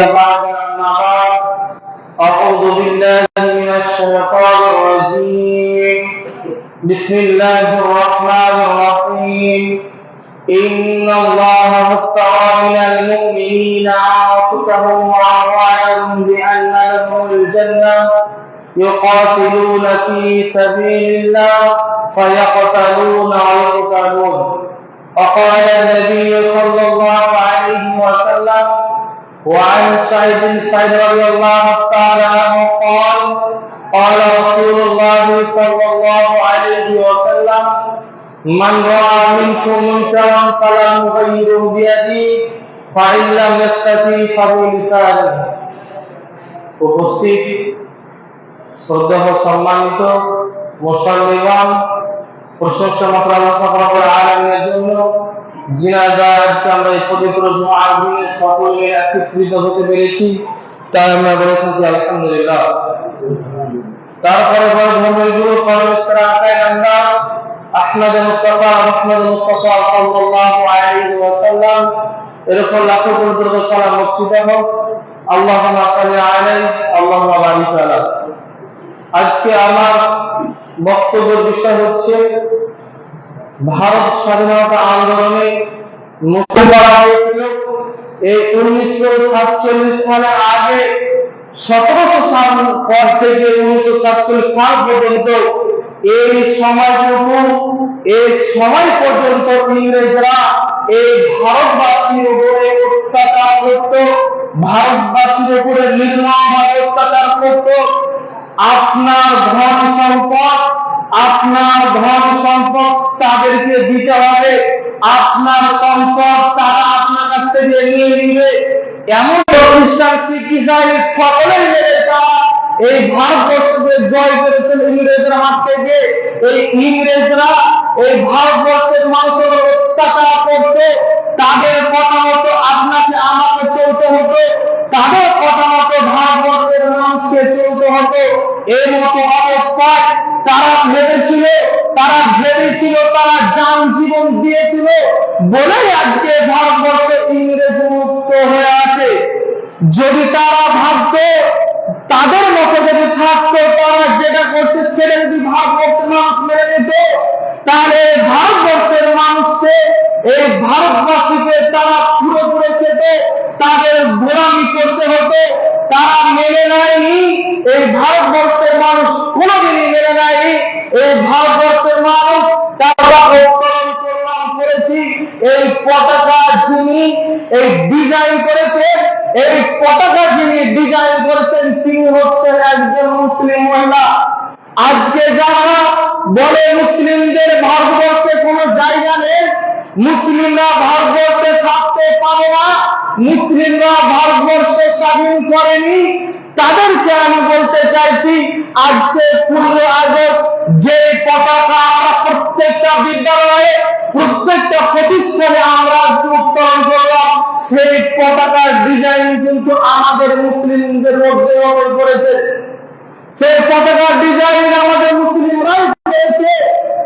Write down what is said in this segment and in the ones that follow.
بعد أما بعد أعوذ بالله من الشيطان الرجيم بسم الله الرحمن الرحيم إن الله اشترى من المؤمنين أنفسهم وأموالهم بأن لهم الجنة يقاتلون في سبيل الله فيقتلون ويقتلون وقال النبي صلى الله عليه وسلم وعن سعيد بن سعيد رضي الله تعالى عنه قال قال رسول الله صلى الله عليه وسلم من رأى منكم منكرا فلا يغيره بيده فإن لم يستطع فبلسانه। উপস্থিত শ্রদ্ধেয় সম্মানিত মুসল্লিগণ, প্রশংসা মাত্র আল্লাহ রাব্বুল আলামিনের জন্য যিনার দ্বারা আজকে আমরা এই পবিত্র জুমার দিনে সকলে একত্রিত হতে পেরেছি, তাই আমরা বলে থাকি আলহামদুলিল্লাহ। তারপরে ধর্মের গুরু পরমেশ্বর আকাইনান্দা আহমদ মুস্তাফা সাল্লাল্লাহু আলাইহি ওয়াসাল্লাম এরকম লাখো কোটি সালাম মসজিদে হোক। আল্লাহুম্মা সাল্লি আলাইহি আল্লাহুম্মা বারিক আলাইহি। আজকে আমার বক্তব্যের বিষয় হচ্ছে ভারত স্বাধীনতা আন্দোলনে মুসলিম করা হয়েছিল এই 1947 সালের আগে 1700 সাল পর থেকে 1947 সাল পর্যন্ত এই সময় পর্যন্ত ইংরেজরা এই ভারতবাসীর উপরে অত্যাচার করত, ভারতবাসীর উপরে নির্মমভাবে অত্যাচার করত। আপনার ধন সম্পদ তাদেরকে দিতে হবে, আপনার সম্পদ তারা আপনার কাছ থেকে নিয়ে নিবে। এমন খ্রিস্টান শিখ ইসাই সকলেই মেরে তারা এই ভারতবর্ষকে জয় করেছিল ইংরেজের হাত থেকে। এই ইংরেজরা এই ভারতবর্ষের মানুষের অত্যাচার করত, তাদের কথা মতো আপনাকে আমাকে চলতে হতো, তাদের কথা মতো ভারতবর্ষের মানুষকে চলতে হতো। এই মতো অবস্থায় তারা ভেবেছিল তারা জান জীবন দিয়েছিল বলেই আজকে ভারতবর্ষ ইংরেজ মুক্ত হয়ে আছে। যদি তারা ভাবতো তাদের মতো যদি থাকতো, তারা যেটা করছে সেটা যদি ভারতবর্ষের মানুষ মেনে নিত, তাহলে ভারতবর্ষের মানুষকে এই ভারতবাসীকে তারা পুরোপুরি খেত, তাদের গোলামি করতে হতো। তারা মেনে নেয়নি, এই ভারতবর্ষের মানুষ কোনোদিনই মেনে নেয়নি। এই ভারতবর্ষের মানুষ তারা উত্তোলন করেছি। এই পতাকা যিনি ডিজাইন করেছেন, এই পতাকা যিনি ডিজাইন করেছেন তিনি হচ্ছেন একজন মুসলিম মহিলা। আজকে যারা বলে মুসলিমদের ভারতবর্ষে কোনো জায়গা নেই, মুসলিমরা ভারতবর্ষে থাকতে পারে না, মুসলিমরা ভারতবর্ষে স্বাধীন করেনি, তাদেরকে আমি বলতে চাইছি আজকে 15 আগস্ট যে পতাকা আমরা প্রত্যেকটা বিদ্যালয়ে প্রত্যেকটা প্রতিষ্ঠানে আমরা উত্তোলন করলাম, সেই পতাকার ডিজাইন কিন্তু আমাদের মুসলিমদের মধ্যে করেছে। সেই পতাকার ডিজাইন আমাদের মুসলিমরাই করেছে।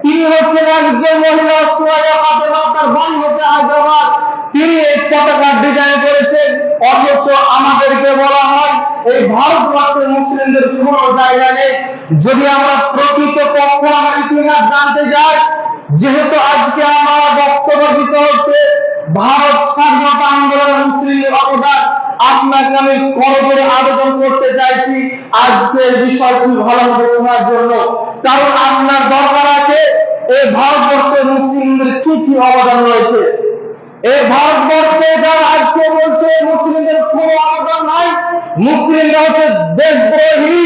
তিনি হচ্ছেন একজন মহিলা, সুরাইয়া ফাতেমা, তার বাড়ি হচ্ছে হায়দ্রাবাদ। তিনি এই পতাকার ডিজাইন করেছেন। অথচ আমাদেরকে বলা হয় এই ভারতবর্ষের মুসলিমদের কোনো জায়গা নেই। যদি আমরা প্রকৃত পক্ষ আমার ইতিহাস জানতে যাই, যেহেতু আজকে আমার বক্তব্য বিষয় হচ্ছে ভারত স্বাধীনতা আন্দোলনের মুসলিমদের অবদান, আপনাকে আমি করজোড়ে আবেদন করতে চাইছি আজকের বিষয়টি ভালোভাবে শোনার জন্য। কারণ আপনার দরকার আছে এই ভারতবর্ষের মুসলিমদের কি কি অবদান রয়েছে। এই ভারতবর্ষে যারা আজকে বলছে মুসলিমদের কোনো অবদান নাই, মুসলিমরা হচ্ছে দেশদ্রোহী,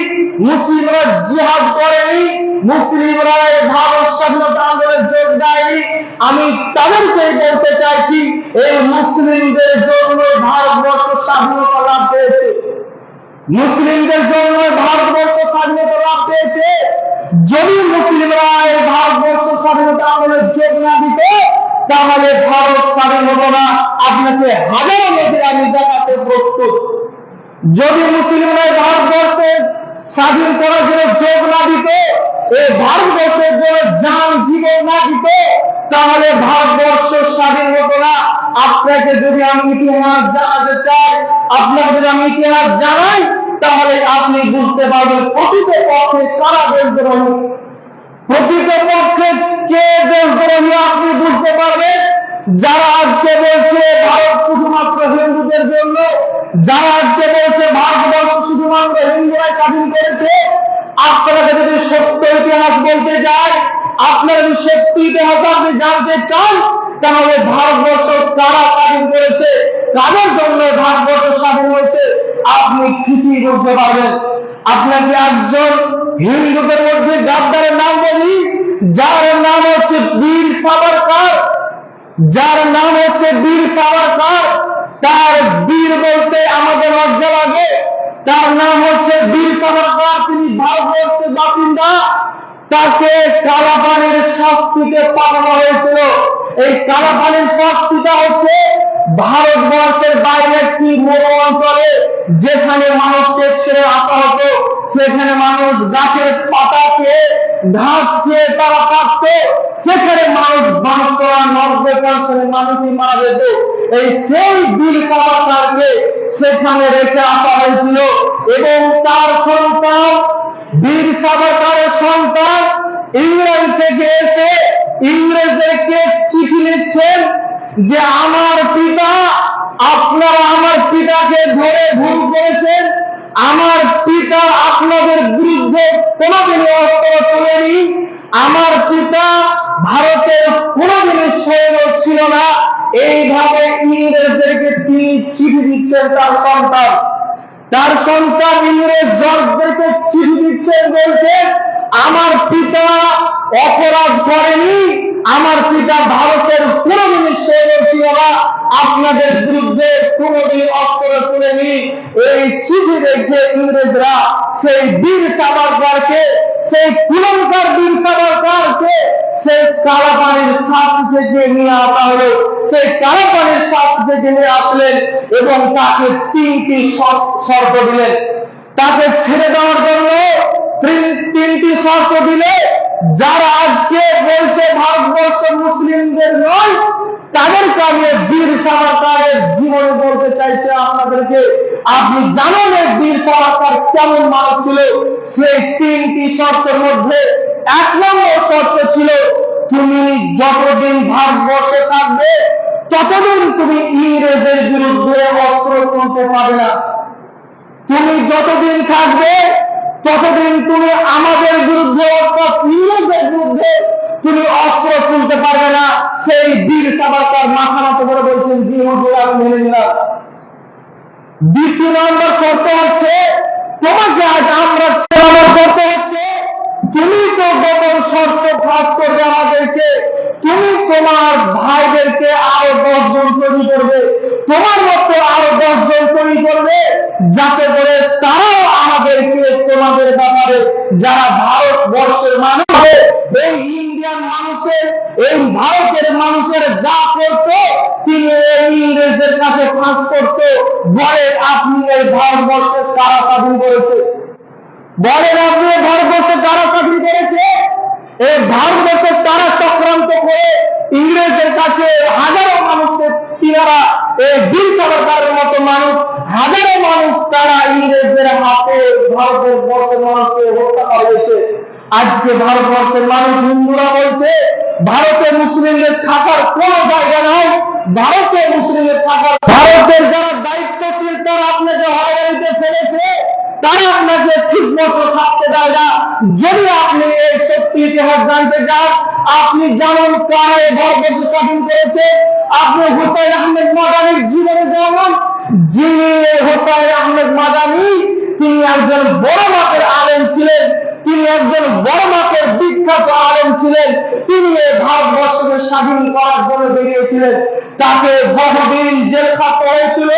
মুসলিমরা জিহাদ করেনি, মুসলিমরা এই ভারত স্বাধীনতা আন্দোলনে যোগ দেয়নি, আমি তাদেরকে বলতে চাইছি এই মুসলিমদের জন্য ভারতবর্ষ স্বাধীনতা লাভ পেয়েছে, মুসলিমদের জন্য ভারতবর্ষ স্বাধীনতা লাভ পেয়েছে। যদি মুসলিমরা এই ভারতবর্ষ স্বাধীনতা আন্দোলনে যোগ না দিত, তাহলে ভারত স্বাধীন হতো না। আপনাকে হাজারো নজির আমি দেখাতে প্রস্তুত। যদি মুসলিমরা ভারতবর্ষে স্বাধীন করার জন্য যোগ না দিত, এই ভারতবর্ষের জন্য জান জীবন না দিত, তাহলে ভারতবর্ষ স্বাধীন হতো না। আপনাকে যদি আমি ইতিহাস জানাতে চাই, আপনাকে যদি আমি ইতিহাস জানাই, তাহলে আপনি বুঝতে পারবেন প্রকৃতপক্ষে কারা দেশদ্রোহী, প্রকৃতপক্ষে কে দেশদ্রোহী আপনি বুঝতে পারবেন। যারা আজকে বলছে ভারত শুধুমাত্র হিন্দুদের জন্য, যারা আজকে বলছে ভারতবর্ষ শুধুমাত্র হিন্দুরাই স্বাধীন করেছে, আপনাকে যদি সত্য ইতিহাস বলতে চাই, আপনারা যদি সত্য ইতিহাস আপনি জানতে চান, তাহলে ভারতবর্ষ কারা স্বাধীন করেছে, কাদের জন্য ভারতবর্ষ স্বাধীন হয়েছে, আপনি ঠিকই বুঝতে পারবেন। আপনাকে একজন হিন্দুদের মধ্যে গাদ্দারের নাম বলি, যার নাম হচ্ছে বীর সাভারকর, যার নাম হচ্ছে বীর সাভারকর। তার বীর বলতে আমাদের লজ্জা লাগে। তার নাম হচ্ছে বীর সাভারকর, তিনি ভারতবর্ষের বাসিন্দা। তাকে কালাপানির শাস্তিতে পাঠানো হয়েছিল। এই কালাপানির শাস্তিটা হচ্ছে ভারতবর্ষের বাইরে একটি মরু অঞ্চলে, যেখানে মানুষকে ছেড়ে আসা হতো, সেখানে মানুষ গাছের পাতা খেয়ে ঘাস খেয়ে তারা থাকতো, সেখানে মানুষ বাস করা 90% মানুষই মারা যেত। এই সেই বীর সাভারকরকে সেখানে রেখে আসা হয়েছিল এবং তার সন্তান, বীর সাভারকরের সন্তান ইংল্যান্ড থেকে এসে ইংরেজদেরকে চিঠি লিখছেন যে আমার পিতা, আপনারা আমার পিতাকে ধরে ভুল করেছেন, আমার পিতা আপনাদের বিরুদ্ধে কোনোদিনই অস্ত্র তোলেনি, আমার পিতা ভারতের কোনোদিনই সৈন্য ছিল না। এইভাবে ইংরেজদেরকে তিনি চিঠি দিচ্ছেন। তার সন্তান ইংরেজ জর্জদেরকে চিঠি দিচ্ছেন, বলছেন আমার পিতা অপরাধ করেনি, আমার পিতা ভারতের কোনোদিনই সৈন্য ছিল না, আপনাদের বিরুদ্ধে কোনোদিন অস্ত্র তুলেনি। এই চিঠি দেখে ইংরেজরা সেই বীর সাভারকরকে, সেই কুলঙ্কার বীর সাভারকরকে সেই কালাপানির শাস্তি থেকে নিয়ে আসা হলো। সেই কালাপানির শাস্তি থেকে নিয়ে আসলেন এবং তাকে 3টি শর্ত দিলেন। তাকে ছেড়ে দেওয়ার জন্য 3টি শর্ত দিলে, যারা আজকে বলছে ভারতবর্ষ মুসলিমদের নয়, তাদেরকে আমি বীর সাভারকরের জীবনে বলতে চাইছি আপনাদেরকে। আপনি জানেন বীর সাভারকর কেমন মানুষ ছিল। সেই 3টি শর্তের মধ্যে 1 নম্বর শর্ত ছিল, তুমি যতদিন ভারতবর্ষে থাকবে ততদিন তুমি ইংরেজের বিরুদ্ধে অস্ত্র তুলতে পারবে না। তুমি যতদিন থাকবে ততদিন তুমি আমাদের বিরুদ্ধে অর্থাৎ ইংরেজের বিরুদ্ধে তুমি অস্ত্র তুলতে পারবে না। সেই বীর সাভারকর মাথা নত করে বলছেন, জি হুজুর আমি মেনে নিলাম। 2 নম্বর শর্ত হচ্ছে, তোমাকে আজ আমরা শর্ত হচ্ছে, তুমি তো গোপন শর্ত ফাঁস করবে আমাদেরকে, তুমি তোমার ভাইদেরকে আরো 10 জন তৈরি করবে, তোমার মতো আরো 10 জন তৈরি করবে, যাতে করে তারাও আমাদেরকে তোমাদের ব্যাপারে, যারা ভারতবর্ষের মানুষ, এই ইন্ডিয়ান মানুষের, এই ভারতের মানুষের যা করতো তিনি এই ইংরেজদের কাছে ফাঁস করতো। বলে আপনি এই ভারতবর্ষের কারা স্বাধীন করেছে, বলেন আপনি ভারতবর্ষে কারা স্বাধীন করেছে? এই ভারতবর্ষে তারা চক্রান্ত করে ইংরেজদের কাছে হাজারো মানুষকে, তিনারা এই বীর সাভারকরের মতো মানুষ, হাজারো মানুষ তারা ইংরেজদের হাতে ভারতের বর্ষের মানুষকে হত্যা করেছে। আজকে ভারতবর্ষের মানুষ, হিন্দুরা বলছে ভারতে মুসলিমদের থাকার কোনো জায়গা নাই, ভারতে মুসলিমদের থাকার, ভারতের যারা দায়িত্বশীল তারা আপনাকে হয়রানিতে ফেলেছে, তারা আপনাকে ঠিক মতো থাকতে দেয় না। যদি আপনি এই সত্যি ইতিহাস জানতে চান, আপনি জানেন কারা এই ভারতবর্ষ স্বাধীন করেছে। আপনি হুসাইন আহমেদ মাদানির জীবনে জানেন, যিনি হুসাইন আহমেদ মাদানি তিনি একজন বড় মাপের আলেম ছিলেন, তিনি একজন বড় মাপের বিখ্যাত আলেম ছিলেন। তিনি এই ভারতবর্ষকে স্বাধীন করার জন্য বেরিয়েছিলেন। তাকে বহুদিন জেল খাটতে হয়েছিল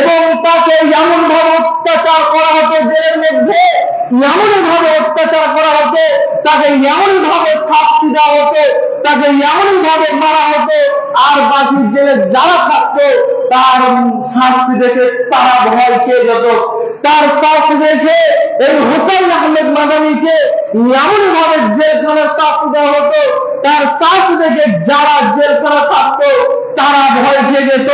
এবং তাকে এমন ভাবে অত্যাচার করা হতো জেলের মধ্যে, এমন ভাবে অত্যাচার করা হতো, তাকে এমন ভাবে শাস্তি দেওয়া হতো, তাকে এমন ভাবে মারা হতো, আর বাকি জেলে যারা থাকতো তার শাস্তি দেখে তারা ভয় খেয়ে যেত। তার শাস্তি দেখে এই হুসাইন আহমেদ মাদানিকে এমন ভাবে জেলখানা শাস্তি দেওয়া হতো, তার শাস্তি দেখে যারা জেলখানা থাকতো তারা ভয় খেয়ে যেত।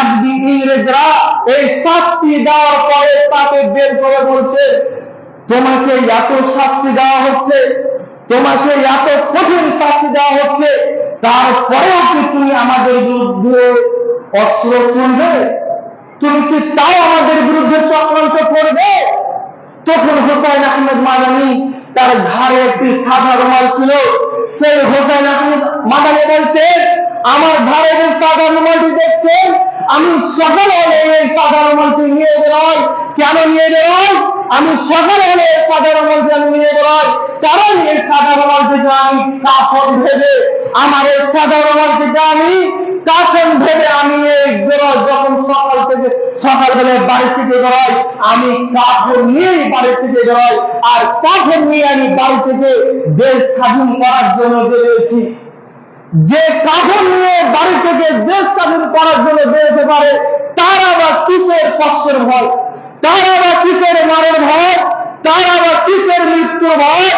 একদিন ইংরেজরা এই শাস্তি দেওয়ার পরে তাকে বের করে বলছে, তোমাকে এত শাস্তি দেওয়া হচ্ছে, তোমাকে এত কঠিন শাস্তি দেওয়া হচ্ছে, তারপরেও কি তুমি আমাদের বিরুদ্ধে অস্ত্র তুলবে? তুমি কি তাও আমাদের বিরুদ্ধে চক্রান্ত করবে? তখন হুসাইন আহমেদ মাদানি তার ঘাড়ে একটি সাদা রুমাল ছিল, সেই হুসাইন আহমেদ মাদানি বলছেন, আমার ঘাড়ে যে সাদা রুমালটি দেখছেন, আমি সকাল হলে এই সাদা রুমালটি নিয়ে বেরোই। কেন নিয়ে বেরোই? আমি সকাল হলে এই সাদা রুমালটি আমি নিয়ে বেরোই, কারণ এই সাদা রুমালটিকে আমি কাফন ভেবে, আমার এই সাদা রুমালটিকে আমি কাফন ভেবে আমি এই বেরোই। যখন সকালবেলায় বাড়ি থেকে বেরোই, আমি কাফন নিয়েই বাড়ি থেকে বেরোই, আর কাফন নিয়ে আমি বাড়ি থেকে দেশ স্বাধীন করার জন্য বেরিয়েছি। যে কাফন নিয়ে বাড়ি থেকে দেশ স্বাধীন করার জন্য বেরোতে পারে, তার আবার কিসের কষ্টের ভয়, তার আবার কিসের মারের ভয়, তার আবার কিসের মৃত্যুর ভয়?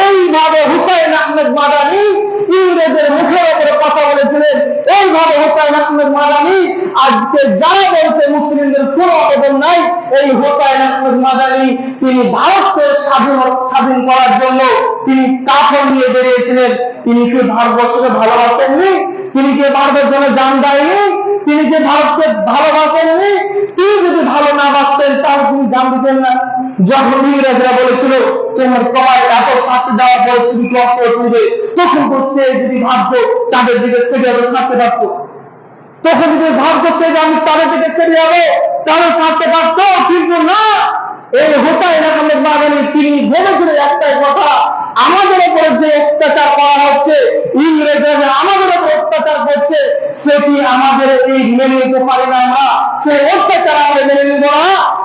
এইভাবে হুসাইন আহমেদ মাদানি ইংরেজের মুখের উপরে কথা বলেছিলেন। এইভাবে হুসাইন আহমেদ মাদানি আজকে যারা বলছে মুসলিমদের কোন অবদান নাই, এই হুসাইন আহমেদ মাদানি তিনি ভারতকে স্বাধীন করার জন্য তিনি কাফন নিয়ে বেরিয়েছিলেন। তিনি কি ভারতবর্ষকে ভালোবাসেননি? তিনি কি ভারতের জন্য জান দেয়নি? তিনি কি ভারতকে ভালোবাসেননি? তিনি যদি ভালো না বাসতেন তাহলে তিনি জান দিতেন না। যখন ইংরেজরা বলেছিল তোমার এত শাস্তি দেওয়ার পর তুমি কি অস্ত্র তুলবে, তখন তো সে যদি ভাবতো তাদের দিকে সেরে ছাড়তে পারতো, তখন যদি ভাবতো সে যে আমি তাদের দিকে সেরে যাবো তাহলে ছাড়তে পারতো, কিন্তু না। এই হুসাইন আহমেদ মাদানি তিনি বলেছিলেন একটাই কথা, আমাদের উপরে যে অত্যাচার করা হচ্ছে, ইংরেজরা আমাদের উপর অত্যাচার করছে, সেটি আমাদের এই মেনে নিতে পারি না। আমরা সেই অত্যাচার আমরা মেনে নিব না,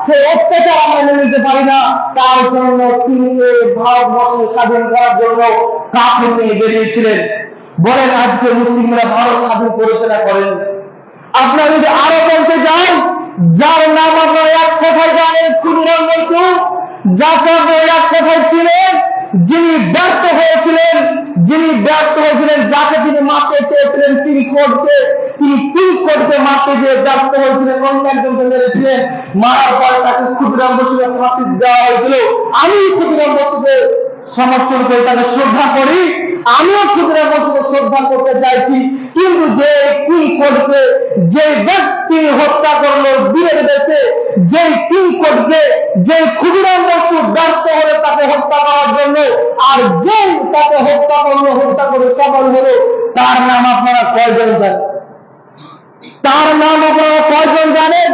সেই অত্যাচার আমরা মেনে নিতে পারি না। তার জন্য তিনি এই ভারতবর্ষ স্বাধীন করার জন্য কাফন নিয়ে বেরিয়েছিলেন। বলেন আজকে মুসলিমরা ভারত স্বাধীন করেছে না করেন? আপনারা যদি আরো বলতে যান, যার নাম আপনারা এক কথায় জানেন, ক্ষুদিরাম বসু, যাকে আপনারা এক কথায় ছিলেন, যিনি ব্যর্থ হয়েছিলেন, যাকে তিনি মারতে চেয়েছিলেন 30 কোটিকে, তিনি 30 কোটিকে মারতে গিয়ে ব্যর্থ হয়েছিলেন, অন্য একজনকে মেরেছিলেন, মারার পরে তাকে ক্ষুদিরাম বসুকে ফাঁসি দেওয়া হয়েছিল। আমি ক্ষুদিরাম বসুকে সমর্থন করে তাকে শ্রদ্ধা করি, আমিও ক্ষুদিরাম বসুকে শ্রদ্ধা করতে চাইছি। কিন্তু যে 30 কোটিকে যে ব্যক্তি হত্যা করলো বীরের দেশে, যে 30 কোটিকে যে ক্ষুদিরাম বসু ব্যর্থ হলে তাকে হত্যা করার জন্য, আর যে তাকে হত্যা করলো, হত্যা করে সফল হলো, তার নাম আপনারা কয়জন জানেন? তার নাম আপনারা কয়জন জানেন?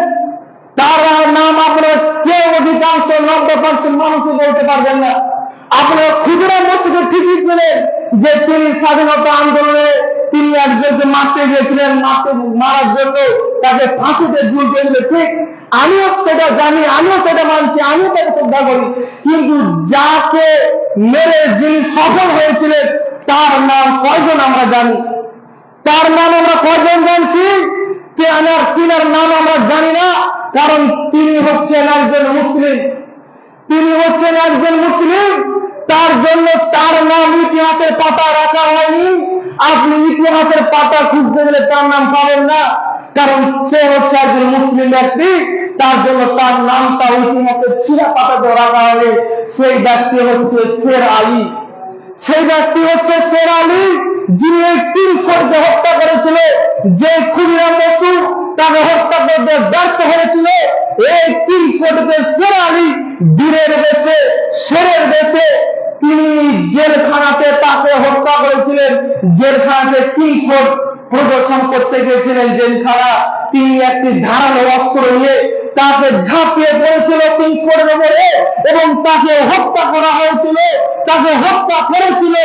তার নাম আপনারা কেউ অধিকাংশ 90% মানুষই বলতে পারবেন না। আপনারা ক্ষুদিরাম বসুকে ঠিকই ছিলেন যে তিনি স্বাধীনতা আন্দোলনে তিনি একজনকে মারতে গিয়েছিলেন, মারার জন্য তাকে ফাঁসিতে ঝুলতে দিলে, ঠিক, আমিও সেটা জানি, আমিও সেটা মানছি, আমিও তাকে শ্রদ্ধা করি। কিন্তু যাকে মেরে যিনি সফল হয়েছিলেন তার নাম কয়জন আমরা জানি? তার নাম আমরা কয়জন জানছি? তিনার নাম আমরা জানি না, কারণ তিনি হচ্ছেন একজন মুসলিম। তিনি হচ্ছেন একজন মুসলিম, তার জন্য তার নাম ইতিহাসের পাতা রাখা হয়নি। আপনি ইতিহাসের পাতা খুঁজতে গেলে তার নাম পাবেন না, কারণ সে হচ্ছে একজন মুসলিম ব্যক্তি, তার জন্য তার নামটা ইতিহাসের ছিঁড়া পাতাতে রাখা হয়নি। সেই ব্যক্তি হচ্ছে শের আলী। সেই ব্যক্তি হচ্ছে শের আলী, যিনি 30 কোটিকে হত্যা করেছিল। যে ক্ষুদিরাম বসু তাকে হত্যা করতে ব্যর্থ হয়েছিল, এই 30 কোটিকে শের আলী বীরের দেশে, শেরের দেশে তিনি জেলখানাতে তাকে হত্যা করেছিলেন। জেলখানাতে 30 কোটি প্রদর্শন করতে গিয়েছিলেন জেলখানা, তিনি একটি ধারালো অস্ত্র নিয়ে তাকে ঝাঁপিয়ে পড়েছিল 30 কোটির উপরে, এবং তাকে হত্যা করা হয়েছিল, তাকে হত্যা করেছিল।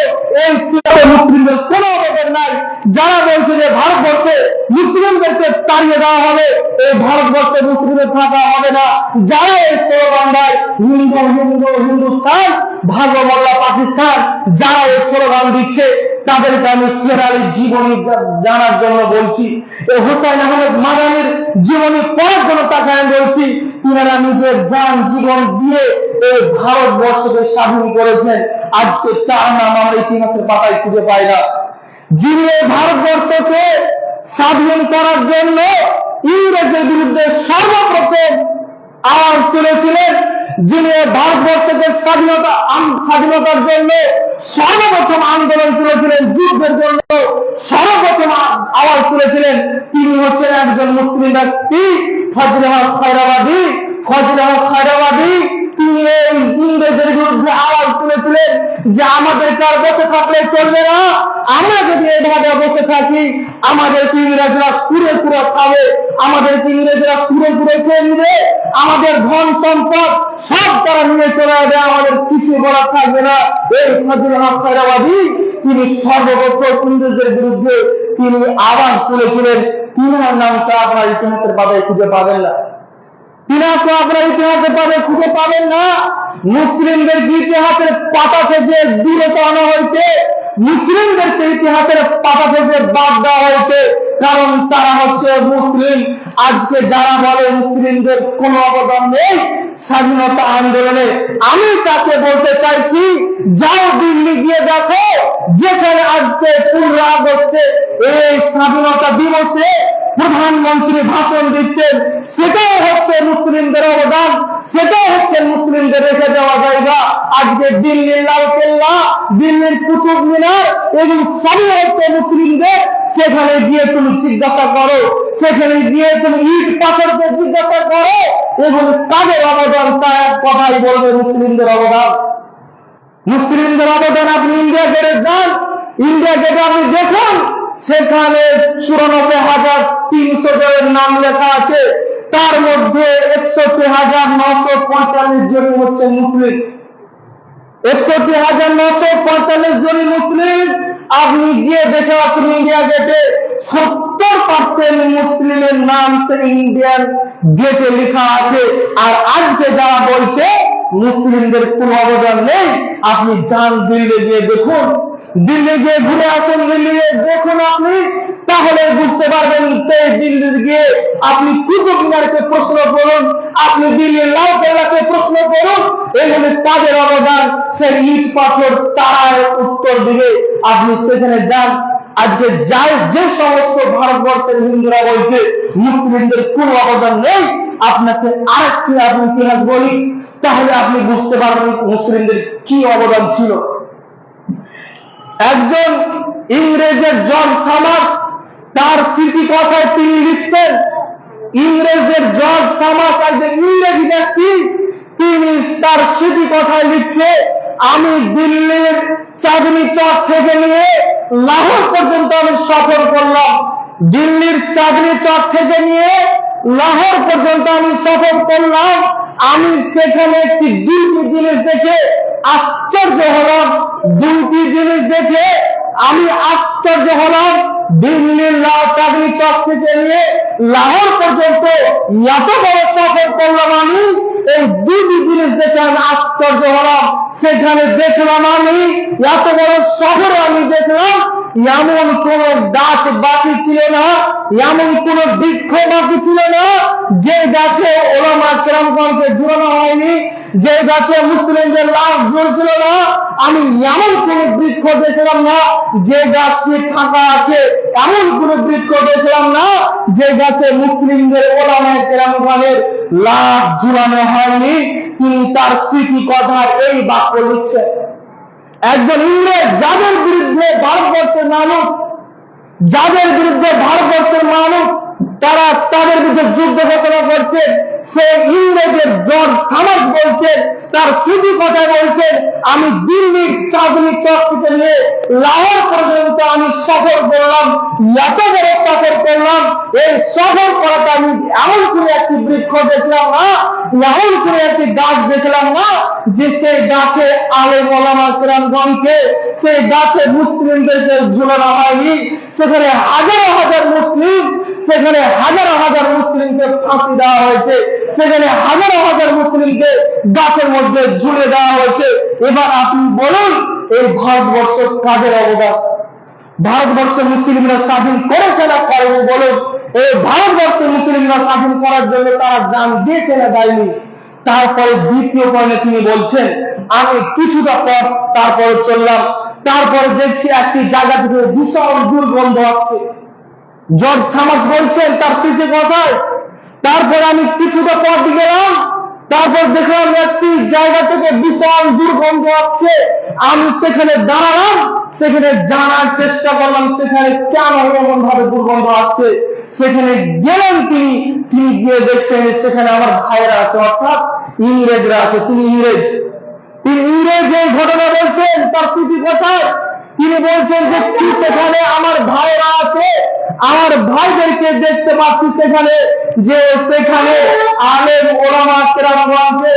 এই মুসলিমদের কোনো অবদান নাই। যারা বলছে যে ভারতবর্ষে মুসলিমদেরকে তাড়িয়ে দেওয়া হবে, এই ভারতবর্ষে মুসলিমদের থাকা হবে না, যারা এই স্লোগান দেয় হিন্দু হিন্দু হিন্দুস্তান, ভাগো মোল্লা পাকিস্তান, যারা এই স্লোগান দিচ্ছে, তাদেরকে আমি সিরাজ আলীর জীবনী জানার জন্য বলছি, হুসাইন আহমেদ মাদানির জীবনী পড়ার জন্য তাকে আমি বলছি। তিনারা নিজের জান জীবন দিয়ে এই ভারতবর্ষকে স্বাধীন করেছেন। আজকে তার নাম আমরা ইতিহাসের পাতায় খুঁজে পাই না। যিনি এই ভারতবর্ষকে স্বাধীন করার জন্য ইংরেজদের বিরুদ্ধে সর্বপ্রথম আওয়াজ তুলেছিলেন, যিনি ভারতবর্ষকে স্বাধীনতার জন্য সর্বপ্রথম আন্দোলন তুলেছিলেন, যুদ্ধের জন্য সর্বপ্রথম আওয়াজ তুলেছিলেন, তিনি হচ্ছেন একজন মুসলিম ব্যক্তি, ফজলে হক খায়রাবাদী। ফজলে হক খায়রাবাদী তিনি এই ইংরেজদের বিরুদ্ধে আওয়াজ তুলেছিলেন যে আমাদেরকে আর বসে থাকলে চলবে না, আমরা যদি এইভাবে বসে থাকি আমাদেরকে ইংরেজরা কুড়ে কুড়ে খাবে, আমাদেরকে ইংরেজরা কুড়ে কুড়ে খেয়ে নিবে, আমাদের ধন সম্পদ সব তারা নিয়ে চলে যাবে, আমাদের কিছু বলার থাকবে না। এই ফজলে হক খায়রাবাদী তিনি সর্বপ্রথম ইংরেজদের বিরুদ্ধে তিনি আওয়াজ তুলেছিলেন। তিনার নামটা আপনার ইতিহাসের পাতায় খুঁজে পাবেন না, তিনাকে আপনার ইতিহাসের পাতায় খুঁজে পাবেন না। মুসলিমদের ইতিহাসের পাতা থেকে দূরে সরানো হয়েছে, মুসলিমদেরকে ইতিহাসের পাতা থেকে বাদ দেওয়া হয়েছে, কারণ তারা হচ্ছে মুসলিম। আজকে যারা বলে মুসলিমদের কোনো অবদান নেই স্বাধীনতা আন্দোলনে, আমি তাকে বলতে চাইছি যাও দিল্লি গিয়ে দেখো, যেখানে আজকে 15 আগস্টে এই স্বাধীনতা দিবসে প্রধানমন্ত্রী ভাষণ দিচ্ছেন, সেটাও হচ্ছে মুসলিমদের অবদান, সেটাও হচ্ছে মুসলিমদের রেখে দেওয়া জায়গা। আজকে দিল্লির লালকেল্লা, দিল্লির কুতুব মিনার, এগুলো সবই হচ্ছে মুসলিমদের। সেখানে গিয়ে তুমি জিজ্ঞাসা করো, সেখানে গিয়ে তুমি ইট পাথরকে জিজ্ঞাসা করো, এগুলো কাদের অবদান, তা এক কথাই বলবে মুসলিমদের অবদান। মুসলিমদের অবদান। আপনি ইন্ডিয়া গেটে যান, ইন্ডিয়া গেটে আপনি দেখুন, সেখানে 94,300 জনের নাম লেখা আছে, তার মধ্যে 61,945 জন হচ্ছে মুসলিম। 61,945 জন মুসলিম। আপনি গিয়ে দেখে আসুন ইন্ডিয়া গেটে 70% মুসলিমের নাম ইন্ডিয়ান গেটে লেখা আছে। আর আজকে যারা বলছে মুসলিমদের কোনো অবদান নেই, আপনি যান দিল্লি গিয়ে দেখুন, দিল্লি গিয়ে ঘুরে আসুন, দিল্লি গিয়ে দেখুন আপনি, তাহলে বুঝতে পারবেন। সেই দিল্লির গিয়ে আপনি কুতুব মিনারকে প্রশ্ন করুন, আপনি দিল্লির লালকেল্লাকে প্রশ্ন করুন, এগুলি তাদের অবদান, সেই ইট পাথর তারা উত্তর দিবে। আপনি সেখানে যান। আজকে যে সমস্ত ভারতবর্ষের হিন্দুরা বলছে মুসলিমদের কোনো অবদান নেই, আপনাকে আরেকটি আপনি ইতিহাস বলি, তাহলে আপনি বুঝতে পারবেন মুসলিমদের কি অবদান ছিল। একজন ইংরেজের জর্জ থমাস তার স্মৃতি কথায় তিনি লিখছেন, ইংরেজের জর্জ থমাস একজন ইংরেজি ব্যক্তি, তিনি তার স্মৃতি কথায় লিখছে, আমি দিল্লির চাঁদনী চক থেকে নিয়ে লাহোর পর্যন্ত আমি সফর করলাম। দিল্লির চাঁদনী চক থেকে নিয়ে লাহোর পর্যন্ত আমি সফর করলাম। আমি সেখানে একটি দুটি জিনিস দেখে আশ্চর্য হলাম। দুটি জিনিস দেখে আমি আশ্চর্য হলাম। দিল্লির চাঁদনী চক থেকে নিয়ে লাহোর পর্যন্ত এত বড় সফর করলাম আমি, এই দুটি জিনিস দেখে আমি আশ্চর্য হলাম। সেখানে দেখলাম আমি এত বড় শহরে আমি দেখলাম এমন কোন গাছ বাকি ছিল না, এমন কোন বৃক্ষ বাকি ছিল না যে গাছে ওলামা কেরামগণকে জুড়ানো হয়নি, যে গাছে মুসলিমদের লাশ ঝুলছিল না। আমি এমন কোন বৃক্ষ দেখলাম না যে গাছটি ফাঁকা আছে, এমন কোন বৃক্ষ দেখলাম না যে গাছে মুসলিমদের ওলামা কেরামগণের লাশ ঝুলানো হয়নি। তিনি তার স্মৃতি কথার এই বাক্য লিখছেন। একজন ইংরেজ যাদের বিরুদ্ধে ভারতবর্ষের মানুষ তারা তাদের বিরুদ্ধে যুদ্ধ ঘোষণা করছেন, সে ইংরেজের জর্জ থমাস বলছেন, তার স্মৃতি কথা বলছেন, আমি দিল্লির চাঁদনী চক থেকে নিয়ে লাহোর পর্যন্ত আমি সফর করলাম, এত বড় সফর করলাম। এই সফর করাটা আমি এমন কোন একটি বৃক্ষ দেখলাম না, এমন কোন একটি গাছ দেখলাম না যে সেই গাছে আলেম ওলামা কেরামগণকে, সেই গাছে মুসলিমদেরকে ঝুলানো হয়নি। সেখানে হাজার হাজার মুসলিম, সেখানে হাজার হাজার মুসলিমকে ফাঁসি দেওয়া হয়েছে, সেখানে হাজার হাজার মুসলিমকে গাছের মধ্যে ঝুলে দেওয়া হয়েছে। এবার আপনি বলুন এই ভারতবর্ষ কাদের অবদান? ভারতবর্ষের মুসলিমরা স্বাধীন করেছে না করেনি বলুন? এই ভারতবর্ষের মুসলিমরা স্বাধীন করার জন্য তারা জান দিয়েছে না দেয়নি? তারপরে দ্বিতীয় পয়েন্টে তিনি বলছেন, আমি কিছুটা পথ তারপরে চললাম, তারপরে দেখছি একটি জায়গা থেকে ভীষণ দুর্গন্ধ আসছে। জর্জ থমাস বলছেন তার স্মৃতি কথায়, তারপর আমি কিছুটা পথ গেলাম, তারপর দেখলাম একটি জায়গা থেকে বিশাল দুর্গন্ধ আসছে। আমি সেখানে দাঁড়ালাম, সেখানে জানার চেষ্টা করলাম সেখানে কেন এমন ভাবে দুর্গন্ধ আসছে। সেখানে গেলেন তিনি গিয়ে দেখছেন সেখানে আমার ভাইয়েরা আছে, অর্থাৎ ইংরেজরা আছে। তিনি ইংরেজ এই ঘটনা বলছেন তার স্মৃতি কথায়। তিনি বলছেন যে কি সেখানে আমার ভাইয়েরা আছে, আমার ভাইদেরকে দেখতে পাচ্ছি সেখানে, যে সেখানে আলেম ওলামা কেরামগণকে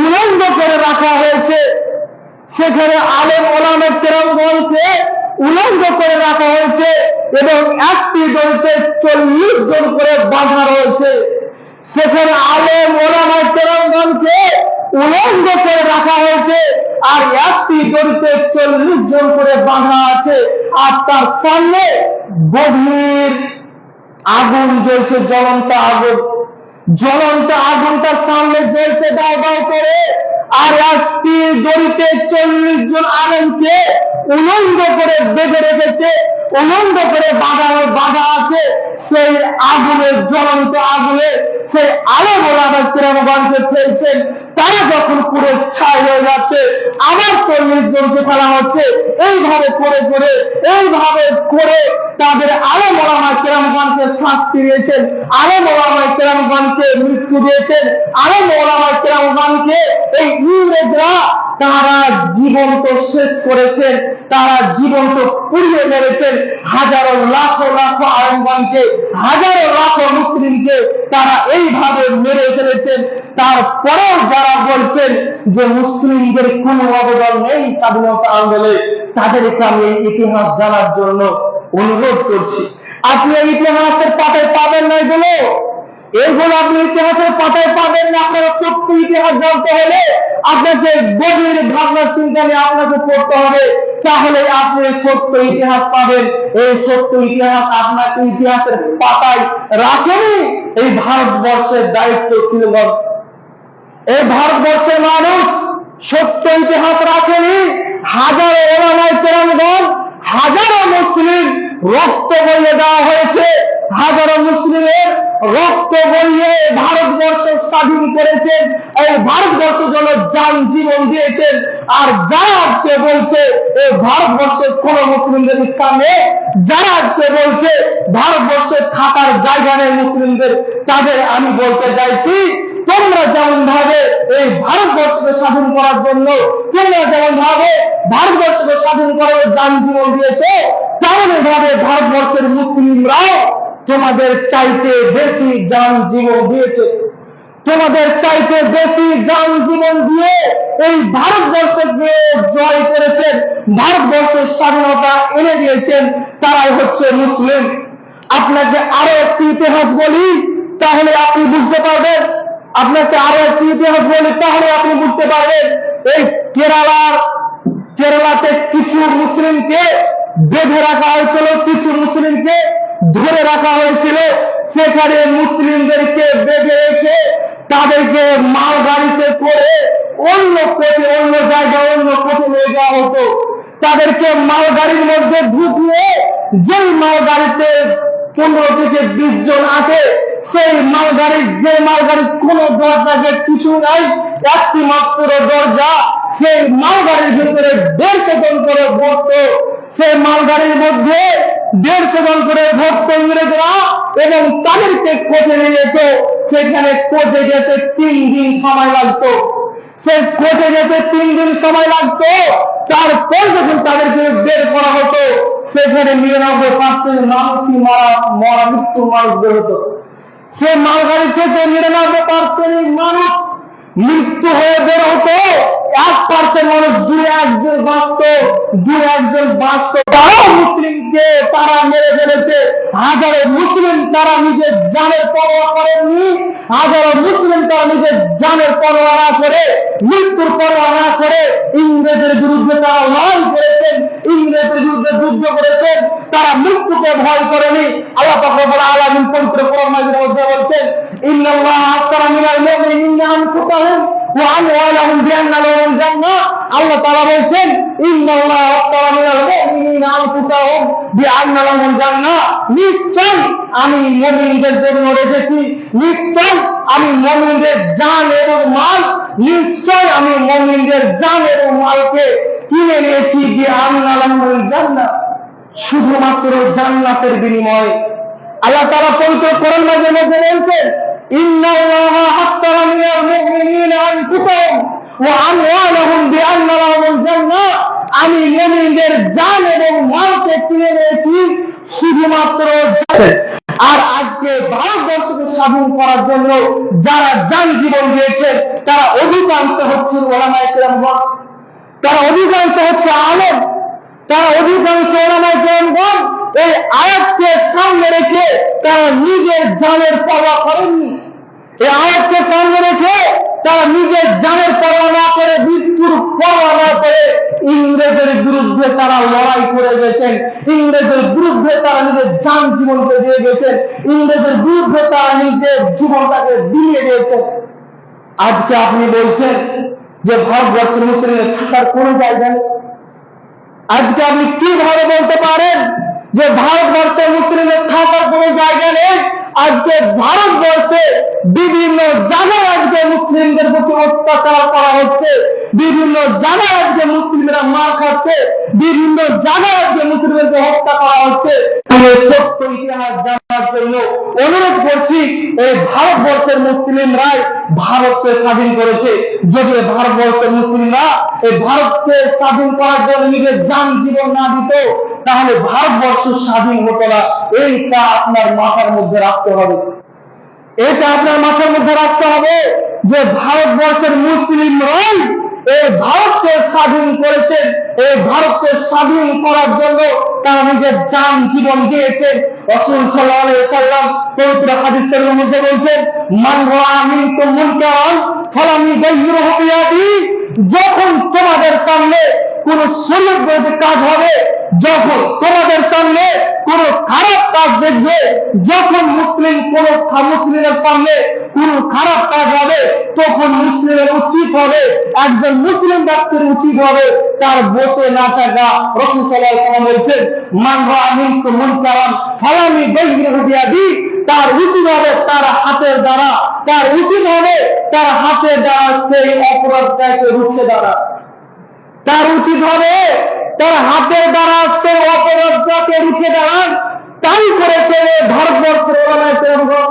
উলঙ্গ করে রাখা হয়েছে। সেখানে আলেম ওলামা কেরামগণকে উলঙ্গ করে রাখা হয়েছে এবং একটি দড়িতে 40 জন করে বাঁধা রয়েছে। সেখানে আলেম ওলামা কেরামগণকে উলঙ্গ করে রাখা হয়েছে আর একটি দড়িতে 40 জন করে বাঁধা আছে। আর তার সামনে গভীর আগুন জ্বলছে, জ্বলন্ত আগুন তার সামনে জ্বলছে দাও দাও করে। আর একটি দড়িতে 40 জন আলেমকে উলঙ্গ করে বেঁধে রেখেছে, উলঙ্গ করে বাঁধা আছে। সেই আগুনের জ্বলন্ত আগুনে সেই আলেম ওলামা কেরামগণকে ফেলছেন। তারা যখন পুরো ছাই হয়ে যাচ্ছে, আবার 40 জনকে ফেলা হচ্ছে। এইভাবে করে তাদের আলেম ওলামা কেরামগণকে শাস্তি দিয়েছেন, আলেম ওলামা কেরামগণকে মৃত্যু দিয়েছেন, আলেম ওলামা কেরামগণকে এই ইংরেজরা তারা জীবন্ত শেষ করেছেন, তারা জীবন্ত পুড়িয়ে মেরেছেন। হাজারো লাখো আলেমগণকে, হাজারো লাখো মুসলিমকে তারা এইভাবে মেরে ফেলেছেন। তারপরেও যারা বলছেন যে মুসলিমদের কোনো অবদান নেই স্বাধীনতা আন্দোলনে, তাদেরকে আমি এই ইতিহাস জানার জন্য অনুরোধ করছি। আপনি এই ইতিহাসের পাতায় পাবেন না এগুলো আপনি ইতিহাসের পাতায় পাবেন না। আপনারা সত্য ইতিহাস জানতে হলে আপনাকে গভীর ভাবনা চিন্তা নিয়ে আপনাকে পড়তে হবে, তাহলে আপনি সত্য ইতিহাস পাবেন। এই সত্য ইতিহাস আপনাকে ইতিহাসের পাতায় রাখেনি এই ভারতবর্ষের দায়িত্বশীলগণ। এই ভারতবর্ষের মানুষ সত্য ইতিহাস রাখেনি। হাজারো ওলামা কেরামগণ, হাজারো মুসলিম রক্ত বইয়ে দেওয়া হয়েছে, হাজারো মুসলিমের রক্ত বইয়ে ভারতবর্ষ স্বাধীন করেছেন, এই ভারতবর্ষের জন্য জান জীবন দিয়েছেন। আর যারা আজকে বলছে এই ভারতবর্ষের কোন মুসলিমদের স্থান নেই, যারা আজকে বলছে ভারতবর্ষে থাকার জায়গা নেই মুসলিমদের, তাদের আমি বলতে চাইছি, তোমরা যেমন ভাবে এই ভারতবর্ষকে স্বাধীন করার জন্য, তোমরা যেমন ভাবে ভারতবর্ষকে স্বাধীন করার জান জীবন দিয়েছে, তেমনি ভাবে ভারতবর্ষের মুসলিমরাও তোমাদের চাইতে বেশি জান জীবন দিয়েছে। তোমাদের চাইতে বেশি জান জীবন দিয়ে এই ভারতবর্ষকে জয় করেছেন, ভারতবর্ষের স্বাধীনতা এনে দিয়েছেন, তারাই হচ্ছে মুসলিম। আপনাকে আরো একটি ইতিহাস বলি, তাহলে আপনি বুঝতে পারবেন। এই কেরালাতে কিছু মুসলিমকে বেঁধে রাখা হয়েছিল, কিছু মুসলিমকে ধরে রাখা হয়েছিল। সেখানে মুসলিমদেরকে বেঁধে রেখে তাদেরকে মালগাড়িতে করে অন্য জায়গায় অন্য কোথাও নিয়ে যাওয়া হতো। তাদেরকে মালগাড়ির মধ্যে ঢুকিয়ে, যেই মালগাড়িতে 15 থেকে 20 জন আছে, সেই মালগাড়ির কোন দরজা গেট কিছু নাই, একটি মাত্র দরজা। সেই মালগাড়ির ভিতরে 150 জন করে ভর্ত, সেই মালগাড়ির মধ্যে 150 জন করে ভর্ত ইংরেজরা, এবং তাদেরকে কোর্টে নিয়ে যেত। সেখানে কোর্টে যেতে 3 দিন সময় লাগতো। তারপর যখন তাদেরকে বের করা হতো, সেখানে 99% মানুষই মৃত্যু মানুষ বের হতো। সে মালগাড়ি থেকে 99% মানুষ মৃত্যু হয়ে বের হতো। 1% মানুষ 2-1 জন বাঁচত, তারাও মুসলিমকে মুসলিমকে তারা মেরে ফেলেছে, হাজারো মুসলিম তারা নিজের জানের পরোয়া করেননি, হাজারো মুসলিম তারা নিজের জানের পরোয়া না করে, মৃত্যুর পরোয়া না করে ইংরেজের বিরুদ্ধে তারা লড়াই করেছেন, ইংরেজের বিরুদ্ধে যুদ্ধ করেছেন, তারা মৃত্যুকে ভয় করেনি। আল্লাহ পাক রব্বুল আলামিন পবিত্র কোরআন মাজিদের মধ্যে বলছেন, ইন্নাল্লাহা আশতারা মিনাল মুমিনিনা আনফুসাহুম ওয়া আমওয়ালাহুম বিআন্না লাহুমুল জান্নাহ। আল্লাহ তাআলা বলছেন, ইন্নাল্লাহা আশতারা মিনাল মুমিনিনা আনফুসাহুম বিআন্না লাহুমুল জান্নাহ, নিশ্চয় আমি মুমিনদের জন্য রেখেছি, নিশ্চয় আমি মুমিনদের জান এবং মাল, নিশ্চয় আমি মুমিনদের জান এবং মালকে কিনে নিয়েছি বিআন্না লাহুমুল জান্নাহ, শুধুমাত্র জান্নাতের বিনিময়ে। আল্লাহ তাআলা পবিত্র কোরআন মাজিদের মধ্যে বলেছেন, ইন্নাল্লাহা আশতারা মিনাল মুমিনিনা আনফুসাহুম ওয়া আমওয়ালাহুম বিআন্না লাহুমুল জান্নাহ, আমি মুমিনদের জান এবং মালকে কিনে নিয়েছি শুধুমাত্র। আর আজকে ভারতবর্ষকে স্বাধীন করার জন্য যারা জান জীবন দিয়েছে তারা অধিকাংশ হচ্ছে উলামায়ে কেরামগণ, তারা অধিকাংশ হচ্ছে আলেম, তারা অধিকাংশ উলামায়ে কেরামগণ এই আয়াতকে সামনে রেখে তারা নিজের জানের পরোয়া করেননি। এই আয়াতকে সামনে রেখে তারা নিজের জানের পরোয়া না করে, মৃত্যুর পরোয়া না করে ইংরেজের বিরুদ্ধে তারা লড়াই করে গেছেন, ইংরেজের বিরুদ্ধে তারা নিজের জান জীবনকে দিয়ে গেছেন, ইংরেজের বিরুদ্ধে তারা নিজের জীবনটাকে দিয়ে দিয়েছেন। আজকে আপনি বলছেন যে ভারতবর্ষের মুসলিমদের থাকার কোনো জায়গা নেই। আজকে আপনি কিভাবে বলতে পারেন যে ভারতবর্ষের মুসলিমদের থাকার কোনো জায়গা নেই? আজকে ভারতবর্ষে বিভিন্ন জায়গায় আজকে মুসলিমদের প্রতি অত্যাচার করা হচ্ছে, বিভিন্ন জায়গায় আজকে মুসলিমরা মার খাচ্ছে, বিভিন্ন জায়গায় আজকে মুসলিমদেরকে হত্যা করা হচ্ছে। আমি সত্য ইতিহাস জানার জন্য অনুরোধ করছি, এই ভারতবর্ষের মুসলিমরাই ভারতকে স্বাধীন করেছে। যদি ভারতবর্ষের মুসলিমরা এই ভারতকে স্বাধীন করার জন্য নিজের জান জীবন না দিত, তাহলে ভারতবর্ষ স্বাধীন হতো না। এইটা আপনার মাথার মধ্যে রাখতে হবে, এটা আপনার মাথার মধ্যে রাখতে হবে যে ভারতবর্ষের মুসলিমরাই এই ভারতকে স্বাধীন করেছেন, এই ভারতকে স্বাধীন করার জন্য তারা নিজের জান জীবন দিয়েছেন। রাসূল সাল্লাল্লাহু আলাইহি ওয়াসাল্লাম পবিত্র হাদিসের মধ্যে বলেছেন, মান রাআ মিনকুম মুনকারান ফালাম ইউগাইয়িরহু বিয়াদিহি, যখন তোমাদের সামনে কোন শরীয়ত বিরোধী কাজ হবে, যখন তোমাদের সামনে কোন খারাপ কাজ দেখবে, যখন মুসলিমের সামনে কোন খারাপ কাজ হবে, তখন মুসলিমের উচিত হবে, একজন মুসলিম ব্যক্তির উচিত হবে তার বসে না থাকা। রাসূল সাল্লাল্লাহু আলাইহি ওয়াসাল্লাম বলেছেন, মান রাআ মিনকুম মুনকারান ফালাম ইউগাইয়িরহু বিয়াদিহি, তার উচিত হবে তার হাতের দ্বারা, তার উচিত হবে তার হাতের দ্বারা সেই অপরাধটাকে রুখে দাঁড়া, তার উচিত হবে তার হাতের দ্বারা সেই অপরাধটাকে রুখে দাঁড়ান। তাই করেছেন ভারতবর্ষের উলামায়ে কেরামগণ,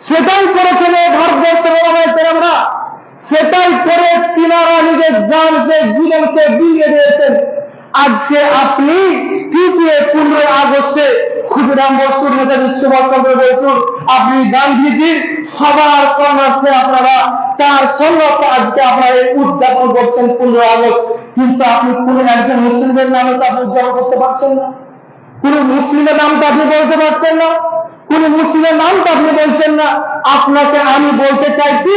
সেটাই করেছেন ভারতবর্ষের উলামায়ে কেরামরা, সেটাই করে তিনারা নিজের জানকে জীবনকে বিলিয়ে দিয়েছেন। আজকে আপনি তৃতীয় 15 আগস্টে ক্ষুদিরাম বসু, নেতাজি সুভাষচন্দ্র বসু, আপনি গান্ধীজির সবার শরণার্থে আপনারা তার সঙ্গে আজকে আপনারা উদযাপন করছেন 15 আগস্ট, কিন্তু আপনি কোন একজন মুসলিমের নামে তো আপনি উদযাপন করতে পারছেন না, কোন মুসলিমের নাম তো আপনি বলতে পারছেন না, কোন মুসলিমের নাম তো আপনি বলছেন না। আপনাকে আমি বলতে চাইছি,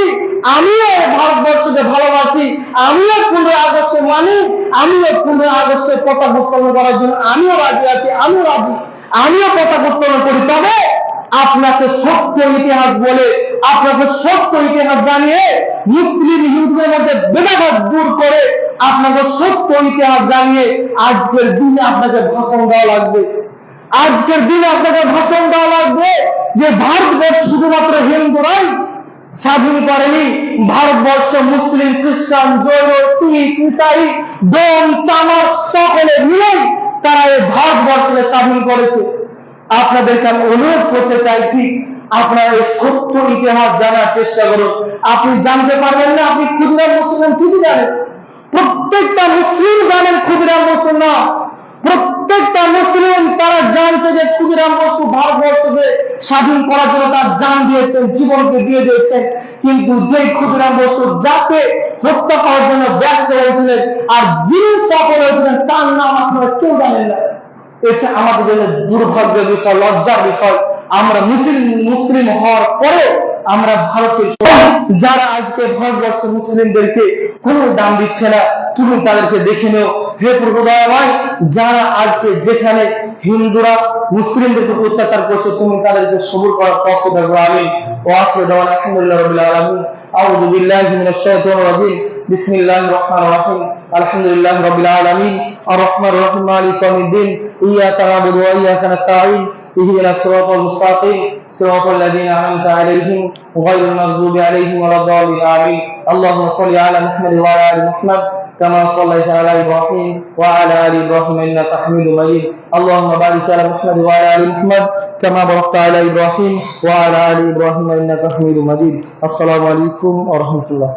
আমিও ভারতবর্ষকে ভালোবাসি, আমিও 15 আগস্টে মানি, আমিও 15 আগস্টে পতাকা উত্তোলন করার জন্য আমিও রাজি আছি, আমিও রাজি, আমিও পতাকা উত্তোলন করি। তবে আপনাকে সত্য ইতিহাস বলে, আপনাকে সত্য ইতিহাস জানিয়ে, মুসলিম হিন্দুদের মধ্যে ভেদাভেদ দূর করে আপনাকে সত্য ইতিহাস জানিয়ে আজকের দিনে আপনাকে ভাষণ দেওয়া লাগবে। আজকের দিনে আপনাকে ভাষণ দেওয়া লাগবে যে ভারতবর্ষ শুধুমাত্র হিন্দুরাই স্বাধীন করেনি, ভারতবর্ষ মুসলিম, খ্রিস্টান, জৈন, শিখ, ইসাই, ডোম, চামার সকলে মিলেই তারা এই ভারতবর্ষকে স্বাধীন করেছে। আপনাদেরকে আমি অনুরোধ করতে চাইছি, আপনারা এই সত্য ইতিহাস জানার চেষ্টা করুন। আপনি জানতে পারবেন না আপনি ক্ষুদিরাম বসু ঠিকই জানেন, প্রত্যেকটা মুসলিম জানেন ক্ষুদিরাম বসু না, প্রত্যেকটা মুসলিম তারা জানছে যে ক্ষুদিরাম বসু ভারতবর্ষকে স্বাধীন করার জন্য তার জান দিয়েছেন, জীবনকে দিয়ে দিয়েছেন। কিন্তু যে ক্ষুদিরাম বসু যাকে হত্যা করার জন্য ব্যস্ত হয়েছিলেন আর যিনি সফল হয়েছিলেন তার নাম আপনারা কেউ জানেন না। এটা আমাদের জন্য দুর্ভাগ্যের বিষয়, লজ্জার বিষয়। আমরা মুসলিম হওয়ার পরে আমরা ভারতের যারা আজকে ভারতবর্ষ মুসলিমদেরকে কোনো দাম দিচ্ছে না, তুমি তাদেরকে দেখে নিও। হে প্রভু দয়াময়, যারা আজকে যেখানে হিন্দুরা মুসলিমদেরকে অত্যাচার করছে, তুমি তাদেরকে সবুর করার তৌফিক দাও। আমিন। ওয়া আখিরু দাওয়ানা আলহামদুলিল্লাহি রাব্বিল আলামিন। আউযু বিল্লাহি মিনাশ শাইতানির রাজিম। বিসমিল্লাহির রাহমানির রাহিম। আলহামদুলিল্লাহি রাব্বিল আলামিন। আর রহমানির রহিম। মালিকি ইয়াউমিদ্দিন। ইয়াকা না'বুদু ওয়া ইয়াকা নাস্তাঈন। ইহদিনাস সিরাতাল মুস্তাকিম। সিরাতাল লাযীনা আন'আমতা আলাইহিম গায়রিল মাগযুবি আলাইহিম ওয়ালাদ-দাল্লিন। আমিন। আল্লাহুম্মা সাল্লি আলা মুহাম্মাদ ওয়া আলা আলি মুহাম্মাদ কামা সাল্লাইতা আলা ইব্রাহিম ওয়া আলা আলি ইব্রাহিম ইন্নাকা হামিদুম মাজিদ। আল্লাহুম্মা বারিক আলা মুহাম্মাদ ওয়া আলা আলি মুহাম্মাদ কামা বারাকতা আলা ইব্রাহিম ওয়া আলা আলি ইব্রাহিম ইন্নাকা হামিদুম মাজিদ। আসসালামু আলাইকুম ওয়া রাহমাতুল্লাহ।